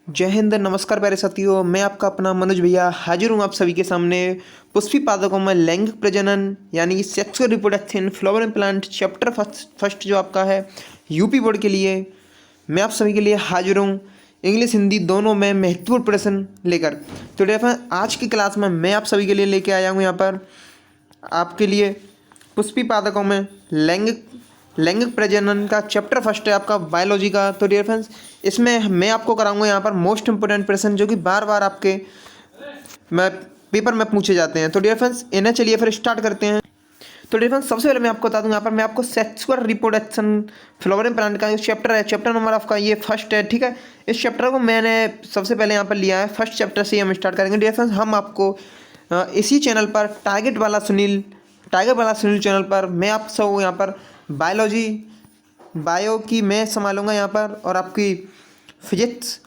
जय हिंद, नमस्कार प्यारे साथियों। मैं आपका अपना मनोज भैया हाजिर हूँ आप सभी के सामने पुष्पी पादकों में लैंगिक प्रजनन यानी sexual reproduction flower implant chapter first जो आपका है यूपी बोर्ड के लिए मैं आप सभी के लिए हाजिर हूँ इंग्लिश हिंदी दोनों में महत्वपूर्ण प्रश्न लेकर। तो डेफिनेट आज की क्लास में मैं आप सभी के लिए लेके आया हूँ यहाँ पर आपके लिए पुष्पी पादकों में लैंगिक लैंगिक प्रजनन का चैप्टर फर्स्ट है आपका बायोलॉजी का। तो डियर फ्रेंड्स, इसमें मैं आपको कराऊंगा यहाँ पर मोस्ट इंपोर्टेंट प्रश्न जो कि बार बार आपके मैं पेपर में पूछे जाते हैं। तो डियर फ्रेंड्स, इन्हें चलिए फिर स्टार्ट करते हैं। तो डियर फ्रेंड्स, सबसे पहले मैं आपको बता दूं यहाँ पर मैं आपको सेक्सुअल रिप्रोडक्शन फ्लावर प्लांट का जो चैप्टर है, चैप्टर नंबर आपका ये फर्स्ट है, ठीक है। इस चैप्टर को मैंने सबसे पहले यहाँ पर लिया है, फर्स्ट चैप्टर से हम स्टार्ट करेंगे। डियर फ्रेंड्स, हम आपको इसी चैनल पर टारगेट वाला सुनील चैनल पर मैं आप सब यहाँ पर बायो की मैं संभालूंगा यहाँ पर, और आपकी फिजिक्स,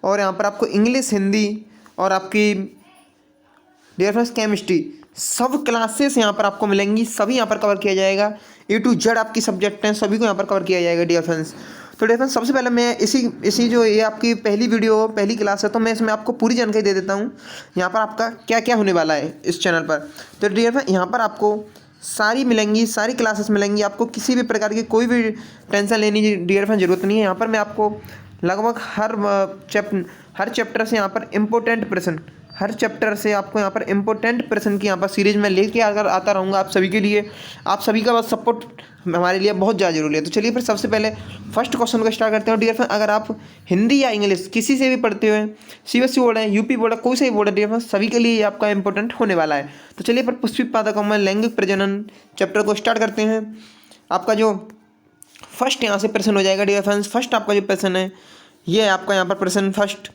और यहाँ पर आपको इंग्लिश, हिंदी, और आपकी डियर फ्रेंड्स केमिस्ट्री, सब क्लासेस यहाँ पर आपको मिलेंगी। सभी यहाँ पर कवर किया जाएगा। A to Z आपकी सब्जेक्ट हैं, सभी को यहाँ पर कवर किया जाएगा डियर फ्रेंड्स। तो डियर फ्रेंड्स, सबसे पहले मैं इसी जो ये आपकी पहली क्लास है, तो मैं इसमें आपको पूरी जानकारी दे देता हूँ यहाँ पर आपका क्या क्या होने वाला है इस चैनल पर। तो डियर फ्रेंड्स, यहाँ पर आपको सारी मिलेंगी, सारी क्लासेस मिलेंगी। आपको किसी भी प्रकार की कोई भी टेंशन लेने की डियर फ्रेंड ज़रूरत नहीं है। यहाँ पर मैं आपको लगभग हर चैप्टर से यहाँ पर इम्पोर्टेंट प्रश्न की यहाँ पर सीरीज में लेके अगर आता रहूँगा आप सभी के लिए। आप सभी का बस सपोर्ट हमारे लिए बहुत ज़्यादा जरूरी है। तो चलिए फिर सबसे पहले फर्स्ट क्वेश्चन को स्टार्ट करते हैं। डियर फ्रेंड, अगर आप हिंदी या इंग्लिश किसी से भी पढ़ते हुए, CBSE बोर्ड है, यूपी बोर्ड है, कोई सा भी बोर्ड है, डियर फ्रेंड सभी के लिए ये आपका इंपॉर्टेंट होने वाला है। तो चलिए फिर पुष्पी पादकों में लैंगिक प्रजनन चैप्टर को स्टार्ट करते हैं। आपका जो फर्स्ट यहाँ से प्रश्न हो जाएगा डियर फ्रेंड्स, फर्स्ट आपका जो प्रश्न है ये है आपका यहाँ पर प्रश्न फर्स्ट।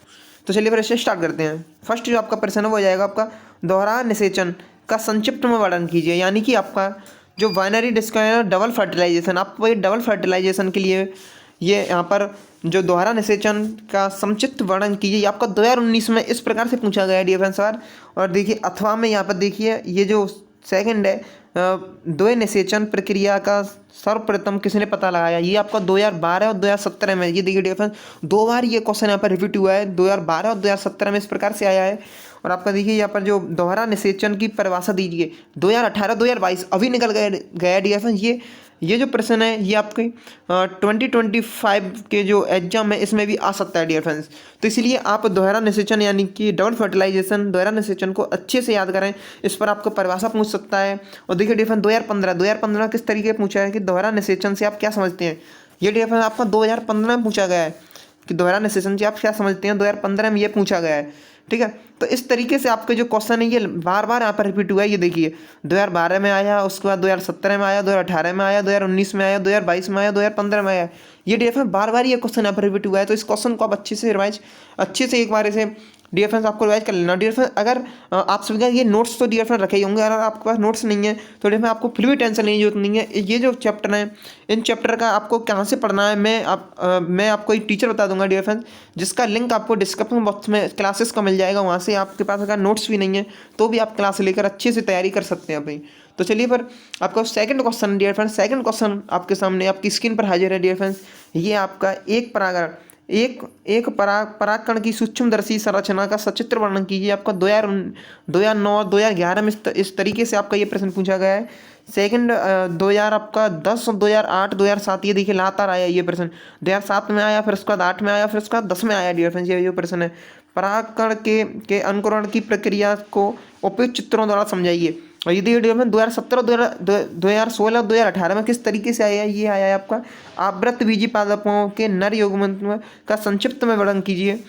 तो चलिए फिर इसे स्टार्ट करते हैं। फर्स्ट जो आपका प्रश्न है वो हो जाएगा आपका दोहरा निषेचन का संक्षिप्त में वर्णन कीजिए। यानी कि आपका जो बाइनरी डिस्क्रिमिनेटर डबल फर्टिलाइजेशन, आपको ये डबल फर्टिलाइजेशन के लिए ये यहाँ पर जो दोहरा निषेचन का संक्षिप्त वर्णन कीजिए, ये आपका 2019 में इस प्रकार से पूछा गया है डियर फ्रेंड्स सर। और देखिए अथवा में यहाँ पर देखिए ये जो सेकंड है द्वय निषेचन प्रक्रिया का सर्वप्रथम किसने पता लगाया, ये आपका 2012 और 2017 में। ये देखिए डियर फ्रेंड्स, दो बार ये क्वेश्चन यहाँ पर रिपीट हुआ है, 2012 और 2017 में इस प्रकार से आया है। और आपका देखिए यहाँ पर जो दोहरा निषेचन की परिभाषा दीजिए 2018-2022 अभी निकल गया डियर फ्रेंड्स। ये जो प्रश्न है ये आपके 2025 के जो एग्जाम है इसमें भी आ सकता है डियर फ्रेंड्स। तो इसलिए आप दोहरा निषेचन यानी कि डबल फर्टिलाइजेशन दोहरा निषेचन को अच्छे से याद करें, इस पर आपको परिभाषा पूछ सकता है। और देखिए डियर फ्रेंड्स, 2015 किस तरीके पूछा है कि दोहरा निषेचन से आप क्या समझते हैं। ये डियर फ्रेंड्स आपका 2015 में पूछा गया है कि दोहरा निषेचन से आप क्या समझते हैं, 2015 में ये पूछा गया है, ठीक है। तो इस तरीके से आपके जो क्वेश्चन है ये बार बार यहाँ पर रिपीट हुआ है। ये देखिए 2012 में आया, उसके बाद 2017 में आया, 2018 में आया, 2019 में आया, 2022 में आया, 2015 में आया। ये डियर फ्रेंड्स बार बार ये क्वेश्चन यहाँ पर रिपीट हुआ है। तो इस क्वेश्चन को आप अच्छे से एक बार इसे डियर फ्रेंड्स आपको रिवाइज कर लेना। डियर फ्रेंड्स, अगर आप सभी का ये नोट्स तो डियर फ्रेंड रखे ही होंगे, अगर आपके पास नोट्स नहीं है तो डियर फ्रेंड आपको फिर भी टेंशन लेने की जरूरत नहीं है। ये जो चैप्टर है, इन चैप्टर का आपको कहाँ से पढ़ना है मैं आपको एक टीचर बता दूंगा डियर फ्रेंड्स, जिसका लिंक आपको डिस्क्रिप्शन बॉक्स में क्लासेस का मिल जाएगा। वहाँ से आपके पास अगर नोट्स भी नहीं है तो भी आप क्लास लेकर अच्छे से तैयारी कर सकते हैं अपनी। तो चलिए फिर आपका second question dear friends, second question आपके सामने आपकी स्क्रीन पर हाजिर है डियर फ्रेंड्स। ये आपका एक परागकण की सूक्ष्मदर्शी संरचना का सचित्र वर्णन कीजिए। आपका 2009 2011 में इस तरीके से आपका ये प्रश्न पूछा गया है। सेकंड 2000 आपका 10 2008 2007 ये देखिए लगातार आया ये प्रश्न। 2007 में आया, फिर उसके बाद 8 में आया, फिर उसके बाद 10 में आया डियर फ्रेंड्स। ये जो प्रश्न है परागकण के अंकुरण की प्रक्रिया को उपयुक्त चित्रों द्वारा समझाइए। और ये देखिए डियर फ्रेंड 2017 2016 2018 में किस तरीके से आया है, ये आया है आपका आवृत बीजी पादपों के नर युग्मन का संक्षिप्त में वर्णन कीजिए।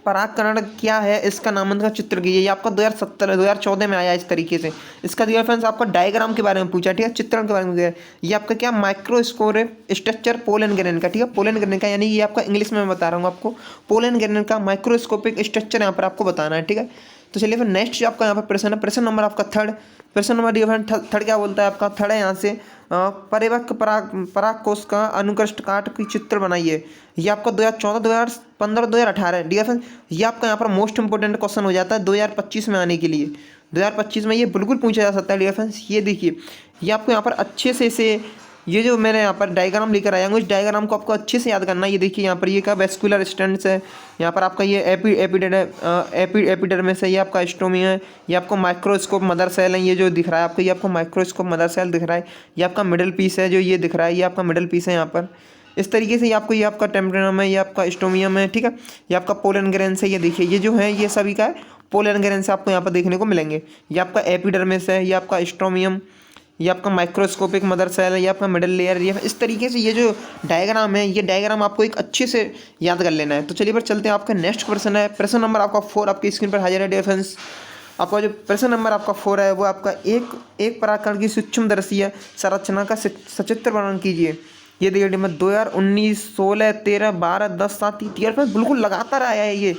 परागकण क्या है इसका नामांकन का चित्र कीजिए। ये आपका 2014 में आया इस तरीके से। इसका डियर फ्रेंड्स आपका डायग्राम के बारे में पूछा, ठीक है, चित्रण के बारे में पूछा। ये आपका क्या माइक्रोस्कोपिक स्ट्रक्चर पोलन ग्रेन का, ठीक है, पोलन ग्रेन का, यानी ये आपका इंग्लिश में मैं बता रहा हूँ आपको, पोलन ग्रेन का माइक्रोस्कोपिक स्ट्रक्चर यहाँ पर आपको बताना है, ठीक है। तो चलिए फिर नेक्स्ट जो आपका यहाँ पर प्रश्न है, प्रश्न नंबर आपका प्रश्न नंबर डियर फ्रेंड थर्ड क्या बोलता है आपका, थर्ड है यहाँ से परिपक्व परागकोश का अनुकृष्ट काट की चित्र बनाइए। ये आपका 2014 2015 2018 डियर फ्रेंड, ये आपका यहाँ पर मोस्ट इंपोर्टेंट क्वेश्चन हो जाता है 2025 में आने के लिए। 2025 में ये बिल्कुल पूछा जा सकता है डियर फ्रेंड्स। ये देखिए ये आपको यहाँ पर अच्छे से इसे ये जो मैंने यहाँ पर डायग्राम लेकर आया हूँ, इस डायग्राम को आपको अच्छे से याद करना है। ये देखिए यहाँ पर ये क्या वेस्कुलर स्टेंट्स है, यहाँ पर आपका ये एपिडर्मिस है, ये आपका स्ट्रोमिया है, ये आपको माइक्रोस्कोप मदर सेल है, ये जो दिख रहा है आपको, ये आपको माइक्रोस्कोप मदर सेल दिख रहा है, ये आपका मिडल पीस है जो ये दिख रहा है, ये आपका मिडल पीस है यहाँ पर। इस तरीके से ये आपका टेम्परेनम है, ये आपका स्टोमियम है, ठीक है, ये आपका पोलन ग्रेन्स है। ये देखिए ये जो है ये सभी का पोलन ग्रेन्स आपको यहाँ पर देखने को मिलेंगे। ये आपका एपिडर्मिस है, ये आपका स्ट्रोमियम, ये आपका माइक्रोस्कोपिक मदर सेल है, ये आपका मिडल लेयर। ये इस तरीके से ये जो डायग्राम है, ये डायग्राम आपको एक अच्छे से याद कर लेना है। तो चलिए पर चलते हैं, आपका नेक्स्ट प्रश्न है, प्रश्न नंबर आपका 4 आपकी स्क्रीन पर हाजिर है डियर फ्रेंड्स। आपका जो प्रश्न नंबर आपका 4 है वो आपका एक पराकण की सूक्ष्मदर्शीय संरचना का सचित्र वर्णन कीजिए। ये देखिए नंबर 2019, 16, 13, 12, 10, 7 ईयर पर बिल्कुल लगातार आया है ये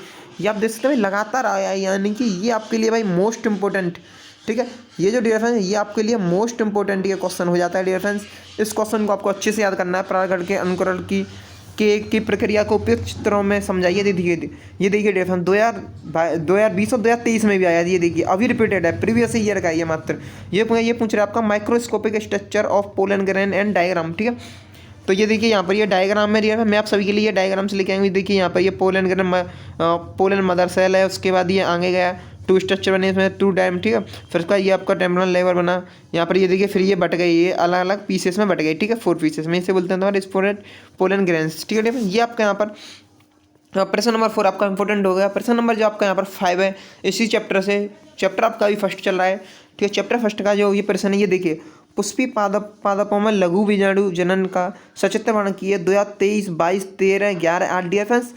आप देख सकते हैं भाई, लगातार आया है, यानी कि ये आपके लिए भाई मोस्ट इंपॉर्टेंट, ठीक है। ये जो डियर फ्रेंड्स ये आपके लिए मोस्ट इंपॉर्टेंट ये क्वेश्चन हो जाता है डियर फ्रेंड्स। इस क्वेश्चन को आपको अच्छे से याद करना है। परागण के अनुकरण की प्रक्रिया को उपयुक्त चित्रों में समझाइए। ये देखिए डियर फ्रेंड्स 2020 और 2023 में भी आया। ये देखिए अभी रिपीटेड है, प्रीवियस ईयर का ये मात्र ये पूछ रहे हैं आपका microscopic structure of pollen grain and diagram, ठीक है। तो ये देखिए यहाँ पर ये डायग्राम में दिया है, मैं आप सभी के लिए ये डायग्राम से लेके आएंगे। देखिए यहाँ पर ये pollen grain pollen mother cell है, उसके बाद ये आगे गया 2 स्ट्रक्चर बने इसमें 2 डायम, ठीक है। फिर उसका ये आपका टेम्पोरल लेवर बना यहाँ पर, ये देखिए फिर ये बट गई, ये अलग अलग पीसेस में बट गई, ठीक है, 4 पीसेस में, इसे बोलते हैं तुम्हारे स्पोरेट पोलन ग्रेन्स, ठीक है। ये आपका यहाँ पर प्रश्न नंबर 4 आपका इंपॉर्टेंट हो गया। प्रश्न नंबर जो आपका यहाँ पर 5 है, इसी चैप्टर से, चैप्टर आपका अभी फर्स्ट चल रहा है, ठीक है। चैप्टर फर्स्ट का जो ये प्रश्न है, ये देखिए पुष्पी पादपों में लघु बीजाणु जनन का सचित्र वर्णन किए 2023, 22, 13, 11, 8 डियर फ्रेंड्स।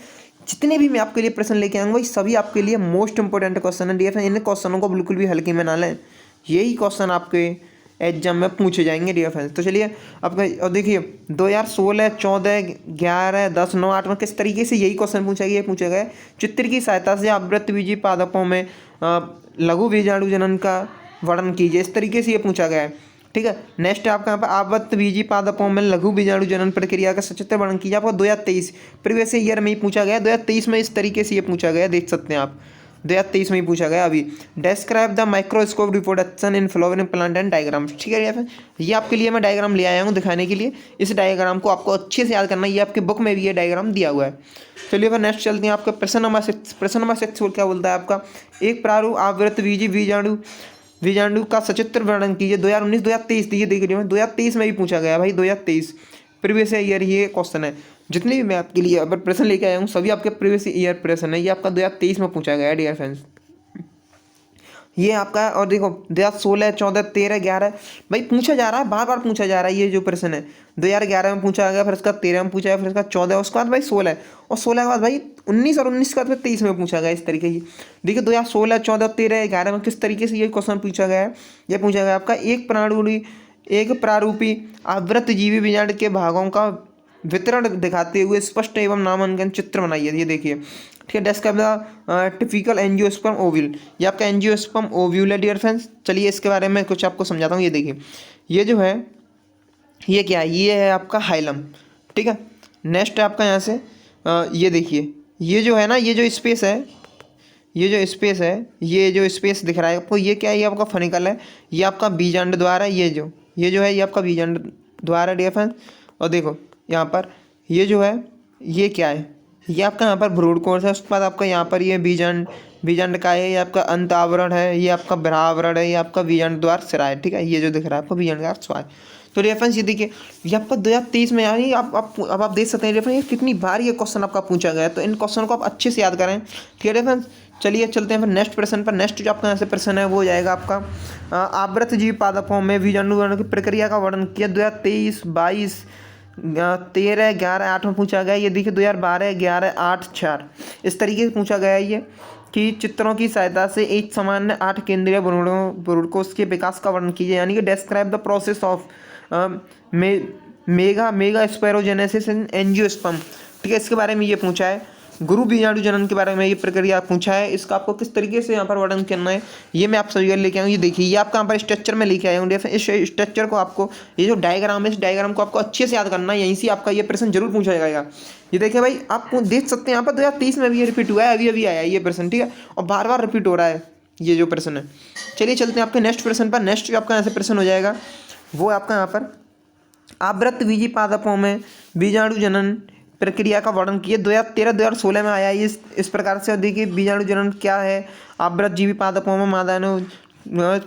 जितने भी मैं आपके लिए प्रश्न लेके आऊँगा सभी आपके लिए मोस्ट इंपॉर्टेंट क्वेश्चन है डियर फ्रेंड्स। इन क्वेश्चनों को बिल्कुल भी हल्के में ना लें, यही क्वेश्चन आपके एग्जाम में पूछे जाएंगे डियर फ्रेंड्स। तो चलिए आपका और देखिए 2016, 14, 11, 10, 9, 8 में किस तरीके से यही क्वेश्चन पूछा गया है। चित्र की सहायता से आवृतबीजी पादपों में लघु बीजाणु जनन का वर्णन कीजिए, इस तरीके से ये पूछा गया है, ठीक है। नेक्स्ट आपका यहाँ पर आवृतबीजी पादपों में लघु बीजाणु जनन प्रक्रिया का सचित्र वर्णन कीजिए। आपको 2023 प्रीवियस ईयर में ही पूछा गया, 2023 में इस तरीके से ये पूछा गया, देख सकते हैं आप 2023 में ही पूछा गया। अभी describe the microscope reproduction in flowering plant and diagram, ठीक है। फिर ये आपके लिए मैं डायग्राम ले आया हूँ दिखाने के लिए। इस डायग्राम को आपको अच्छे से याद करना है, ये आपके बुक में भी ये डायग्राम दिया हुआ है। चलिए फिर नेक्स्ट चलते हैं, आपका प्रश्न नंबर 6। प्रश्न नंबर 6 क्या बोलता है आपका, एक प्रारूप आवृतबीजी बीजाणु का सचित्र वर्णन कीजिए 2019, 2023। ये देख लीजिए 2023 में भी पूछा गया भाई, 2023 प्रीवियस ईयर ये क्वेश्चन है। जितने भी मैं आपके लिए अगर प्रश्न लेके आया हूँ सभी आपके प्रीवियस ईयर प्रश्न है, ये आपका 2023 में पूछा गया है डियर फ्रेंड्स। ये आपका और देखो 2016, 14, 13, 11 भाई पूछा जा रहा है, बार बार पूछा जा रहा है। ये जो प्रश्न है 2011 में पूछा गया, फिर उसका 13 में पूछा गया, फिर उसका 14, उसके बाद भाई 16 और 16 के बाद भाई 19 और 19 के बाद फिर 23 में पूछा गया। इस तरीके की देखिए 2016, 14, 13, 11 में किस तरीके से ये क्वेश्चन पूछा गया है। ये पूछा गया आपका एक प्रारूपी आवृतजीवी बीजाणु के भागों का वितरण दिखाते हुए स्पष्ट एवं नामांकन चित्र बनाइए। ये देखिए, ठीक है। Describe the typical angiosperm ovule, ये आपका एंजियोस्पर्म ओव्यूल है डियर फ्रेंड्स। चलिए इसके बारे में कुछ आपको समझाता हूँ। ये देखिए ये जो है ये क्या है, ये है आपका हाइलम, ठीक है। नेक्स्ट आपका यहाँ से ये देखिए ये जो है ना, ये जो स्पेस है, ये जो स्पेस दिख रहा है आपको, ये क्या है, ये आपका फनिकल है, ये आपका बीजांड द्वार है। ये जो है ये आपका बीजांड द्वार है डियर फ्रेंड्स। और देखो यहाँ पर ये जो है ये क्या है, ये आपका यहाँ पर भ्रूण कोश है। उसके बाद आपका यहाँ पर ये बीजांड का है, ये आपका अंत आवरण है, ये आपका बरावरण है, ये आपका बीजांड द्वार सिरा है, ठीक है। ये जो दिख रहा है आपको बीजांड द्वार सिरा है। तो रेफरेंस ये देखिए ये आपका 2023 में यानी आप देख सकते हैं रेफरेंस ये कितनी बार ये क्वेश्चन आपका पूछा गया है। तो इन क्वेश्चन को आप अच्छे से याद करें, ठीक है रेफरेंस। चलिए चलते हैं फिर नेक्स्ट प्रश्न पर। नेक्स्ट जो आपका यहाँ से प्रश्न है वो हो जाएगा आपका आवृतजीवी पादपों में बीजाणु की प्रक्रिया का वर्णन किया 2023, 22, 13, 11, 8 में पूछा गया। ये देखिए 2012, 11, 8, 4 इस तरीके से पूछा गया है ये कि चित्रों की सहायता से एक सामान्य 8 केंद्रीय भ्रूणकोश के विकास का वर्णन कीजिए, यानी कि describe the process of megasporogenesis in angiosperm, ठीक है। इसके बारे में ये पूछा है। गुरु बीजाणु जनन के बारे में ये प्रक्रिया पूछा है, इसका आपको किस तरीके से यहाँ पर वर्णन करना है ये मैं आप सभी लेके आया हूँ। ये देखिए ये आपका यहाँ पर स्ट्रक्चर में लेके आया हूँ। इस स्ट्रक्चर को आपको ये जो डायग्राम है इस डायग्राम को आपको अच्छे से याद करना है, यहीं से आपका ये प्रश्न जरूर पूछा जाएगा। ये देखिए भाई आप देख सकते हैं यहाँ पर 2023 में भी ये रिपीट हुआ है, अभी आया ये प्रश्न, ठीक है, और बार बार रिपीट हो रहा है ये जो प्रश्न है। चलिए चलते हैं आपके नेक्स्ट प्रश्न पर। नेक्स्ट जो आपका यहाँ से प्रश्न हो जाएगा वो आपका यहाँ पर आवृत बीजी पादपों में बीजाणु जनन प्रक्रिया का वर्णन किए। 2013-2016 में आया इस प्रकार से। देखिए बीजाणु जनन क्या है, आवृत जीवी पादपों में मादाणु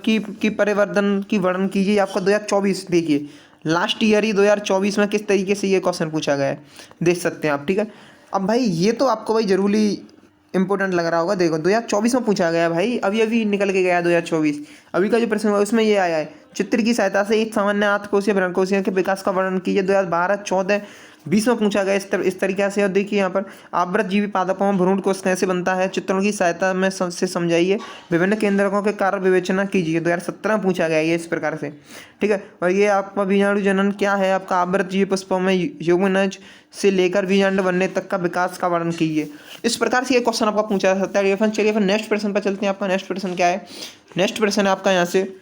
की परिवर्तन की वर्णन कीजिए। आपका 2024 देखिए लास्ट ईयर ही 2024 में किस तरीके से ये क्वेश्चन पूछा गया है, देख सकते हैं आप। ठीक है, अब भाई ये तो आपको भाई जरूरी इंपॉर्टेंट लग रहा होगा। देखो 2024 में पूछा गया भाई, अभी अभी निकल के गया 2024। अभी का जो प्रश्न हुआ उसमें ये आया है, चित्र की सहायता से एक सामान्य आत्मकोशीय भ्रूणकोशिका के विकास का वर्णन कीजिए। 2012-14-20 में पूछा गया इस तरीके से। और देखिए यहाँ पर आवृत जीवी पादपों में भ्रूण कोश कैसे बनता है, चित्रों की सहायता में से समझाइए। विभिन्न केंद्रकों के कार्य विवेचना कीजिए। 2017 में पूछा गया ये इस प्रकार से। ठीक है, और ये आपका बीजाणु जनन क्या है, आपका आवृत जीवी पुष्पों में युग्मनज से लेकर बीजांड बनने तक का विकास का वर्णन कीजिए। इस प्रकार से ये क्वेश्चन आपका पूछा जा सकता है। चलिए फिर नेक्स्ट प्रश्न पर चलते हैं। आपका नेक्स्ट प्रश्न क्या है, नेक्स्ट प्रश्न है आपका यहाँ से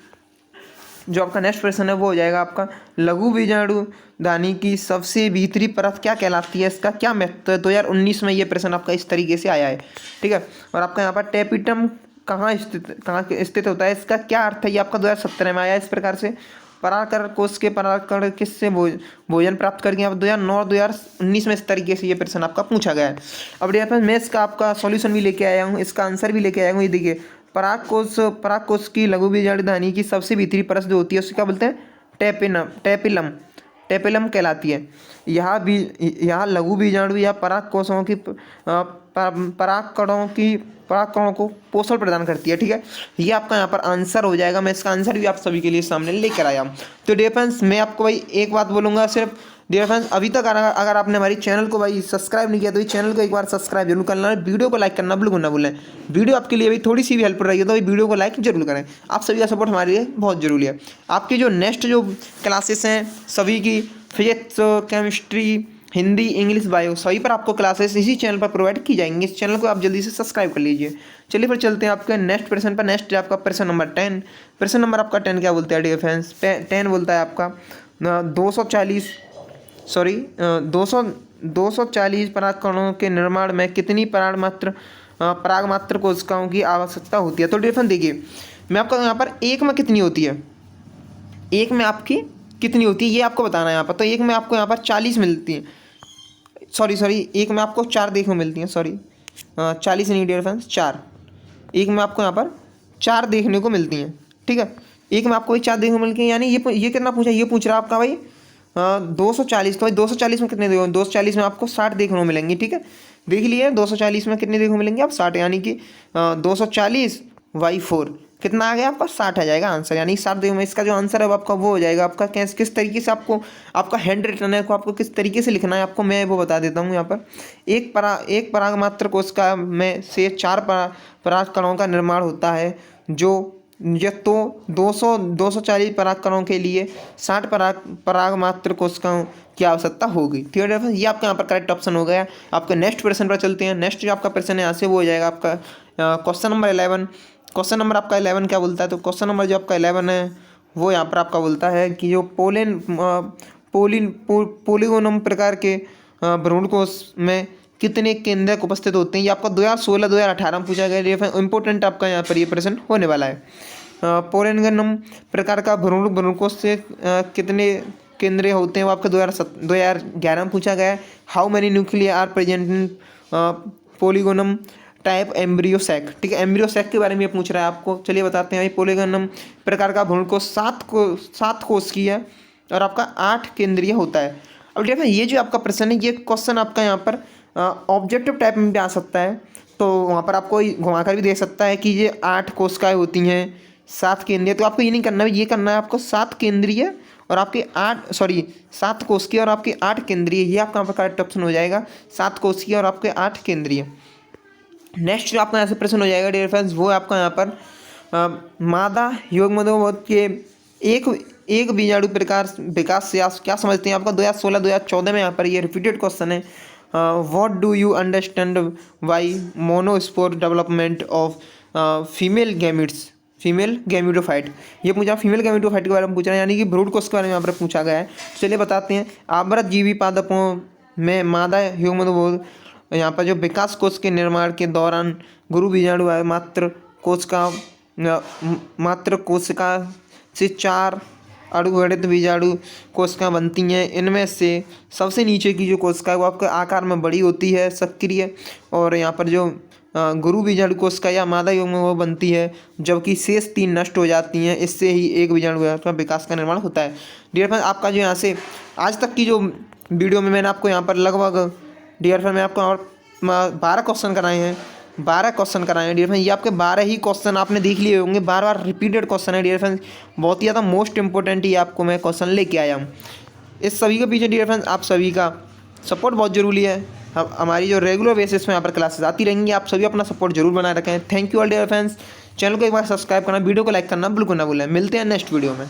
जो आपका नेक्स्ट प्रश्न है वो हो जाएगा आपका लघु बीजाणु दानी की सबसे भीतरी परत क्या कहलाती है, इसका क्या महत्व है। 2019 में ये प्रश्न आपका इस तरीके से आया है। ठीक है, और आपका यहाँ पर टेपिटम कहाँ स्थित होता है, इसका क्या अर्थ है, ये आपका 2017 में आया इस प्रकार से। परागकण कोष के परागकण किससे भोजन प्राप्त करके आप 2009-2019 में इस तरीके से ये प्रश्न आपका पूछा गया है। अब यहाँ पर मैं इसका आपका सॉल्यूशन भी लेके आया हूँ, इसका आंसर भी लेके आया हूँ। ये देखिए परागकोश की लघु बीजाणु दानी की सबसे भीतरी परत जो होती है उससे क्या बोलते हैं, टेपिलम कहलाती है। यहाँ लघु बीजाणु या परागकोशों की परागकणों को पोषण प्रदान करती है। ठीक है, ये आपका यहाँ पर आंसर हो जाएगा। मैं इसका आंसर भी आप सभी के लिए सामने लेकर आया हूँ। तो डियर फ्रेंड्स मैं आपको भाई एक बात बोलूँगा सिर्फ, डियर फ्रेंड्स अभी तक अगर आपने हमारी चैनल को भाई सब्सक्राइब नहीं किया तो इस चैनल को एक बार सब्सक्राइब जरूर करना, वीडियो को लाइक करना बिल्कुल ना भूलें। वीडियो आपके लिए भाई थोड़ी सी भी हेल्पफुल रही है तो भाई वीडियो को लाइक जरूर करें। आप सभी का सपोर्ट हमारे लिए बहुत जरूरी है। आपकी जो नेक्स्ट जो क्लासेस हैं सभी की physics, chemistry, Hindi, English, bio सभी पर आपको क्लासेस इसी चैनल पर प्रोवाइड की जाएंगी। इस चैनल को आप जल्दी से सब्सक्राइब कर लीजिए। चलिए फिर चलते हैं आपके नेक्स्ट प्रश्न पर। नेक्स्ट आपका प्रश्न नंबर 10। प्रश्न नंबर आपका 10 क्या बोलता है डियर फ्रेंड्स, 10 बोलता है आपका 240 परागकणों के निर्माण में कितनी परागमात्र कोशिकाओं की आवश्यकता होती है। तो डियर फ्रेंड्स देखिए मैं आपको यहाँ पर एक में कितनी होती है, एक में आपकी कितनी होती है ये आपको बताना है यहाँ पर। तो एक में आपको यहाँ पर 40 मिलती है, सॉरी एक में आपको 4 देखने को मिलती हैं, 40 नहीं डियर फ्रेंड्स 4। एक में आपको यहाँ पर 4 देखने को मिलती हैं। ठीक है, एक में आपको 4 देखने को मिलती हैं, यानी ये कितना पूछा, ये पूछ रहा है आपका भाई 240। तो भाई 240 में कितने देखो, 240 में आपको 60 देखने को मिलेंगी। ठीक है, देख लिए 240 में कितने देखने को मिलेंगे आप 60, यानी कि 240/4 कितना आ गया आपका 60 आ जाएगा आंसर। यानी 60 देखो में इसका जो आंसर है आपका वो हो जाएगा आपका किस तरीके से आपको आपका हैंड रिटन है को आपको किस तरीके से लिखना है आपको मैं वो बता देता हूँ। यहाँ पर एक परागमात्र कोशिका में से 4 परागकणों का निर्माण होता है तो 240 परागकणों के लिए 60 परागमात्र कोशिकाओं की आवश्यकता होगी। ठीक है, ये आपका यहाँ पर करेक्ट ऑप्शन हो गया। आपके नेक्स्ट प्रश्न पर चलते हैं। नेक्स्ट जो आपका प्रश्न है यहाँ से वो हो जाएगा आपका क्वेश्चन नंबर 11। क्वेश्चन नंबर आपका 11 क्या बोलता है, तो क्वेश्चन नंबर जो आपका 11 है वो यहाँ पर आपका बोलता है कि जो पोलिगोनम प्रकार के भ्रूणकोश में कितने केंद्रक उपस्थित होते हैं। ये आपका 2016-2018 में पूछा गया। इंपॉर्टेंट आपका यहाँ पर ये प्रश्न होने वाला है। पोलिगोनम प्रकार का भ्रूणकोश से कितने केंद्र होते हैं वो आपका 2011 में पूछा गया है। How many nuclei are present in polygonum type embryo sac. ठीक है, एम्ब्रियो सैक के बारे में ये पूछ रहा है आपको। चलिए बताते हैं। पोलिगोनम प्रकार का भ्रूणकोश 7 कोश की है और आपका 8 केंद्रीय होता है। अब देखिए ये जो आपका प्रश्न है ये क्वेश्चन आपका यहाँ पर ऑब्जेक्टिव टाइप में भी आ सकता है, तो वहाँ पर आपको घुमाकर भी दे सकता है कि ये 8 कोशिकाएँ होती हैं 7 केंद्रीय। तो आपको ये नहीं करना है, ये करना है आपको 7 केंद्रीय और आपके 7 कोशिकीय और आपके 8 केंद्रीय। ये आपका यहाँ पर करेक्ट ऑप्शन हो जाएगा, 7 कोशिकीय और आपके 8 केंद्रीय। नेक्स्ट जो आपका यहाँ से प्रश्न हो जाएगा डियर फ्रेंड्स वो आपका यहाँ पर मादा युग्मनज के एक बीजाणु प्रकार विकास से आप क्या समझते हैं। आपका 2016-2014 में यहाँ पर ये रिपीटेड क्वेश्चन है। What do you understand by monospore development of female gametophyte. ये पूछा फीमेल गैमेटोफाइट के बारे में पूछा है, यानी कि भ्रूण कोश के बारे में यहाँ पर पूछा गया है। चलिए बताते हैं। आवृत जीवी पादपों में मादा युग्मनज यहाँ पर जो विकास कोश के निर्माण के दौरान गुरु बीजाणु मात्र कोशिका से 4 अर्धगोलित बीजाणु कोशिकाएं बनती हैं। इनमें से सबसे नीचे की जो कोशिका है वो आपके आकार में बड़ी होती है, सक्रिय, और यहाँ पर जो गुरु बीजाणु कोशिका या मादा युग्म में वो बनती है, जबकि शेष 3 नष्ट हो जाती हैं। इससे ही एक बीजाणु का विकास का निर्माण होता है। डियर फ्रेंड्स, आपका जो यहाँ से आज तक की जो वीडियो में मैंने आपको यहाँ पर लगभग डियर फ्रेंड मैं आपको और 12 क्वेश्चन कराए हैं, 12 क्वेश्चन कराए हैं डियर फ्रेंड। ये आपके 12 ही क्वेश्चन आपने देख लिए होंगे, बार बार रिपीटेड क्वेश्चन है डियर फ्रेंड्स। बहुत ही ज़्यादा मोस्ट इंपॉर्टेंट ही आपको मैं क्वेश्चन लेके आया हूँ। इस सभी के पीछे डियर फ्रेंड्स आप सभी का सपोर्ट बहुत ज़रूरी है। हमारी जो रेगुलर बेसिस में यहाँ पर क्लासेस आती रहेंगी, आप सभी अपना सपोर्ट जरूर बनाए रखें। Thank you all dear friends. Channel को एक बार सब्सक्राइब करना, वीडियो को लाइक करना बिल्कुल ना भूलें। मिलते हैं नेक्स्ट वीडियो में।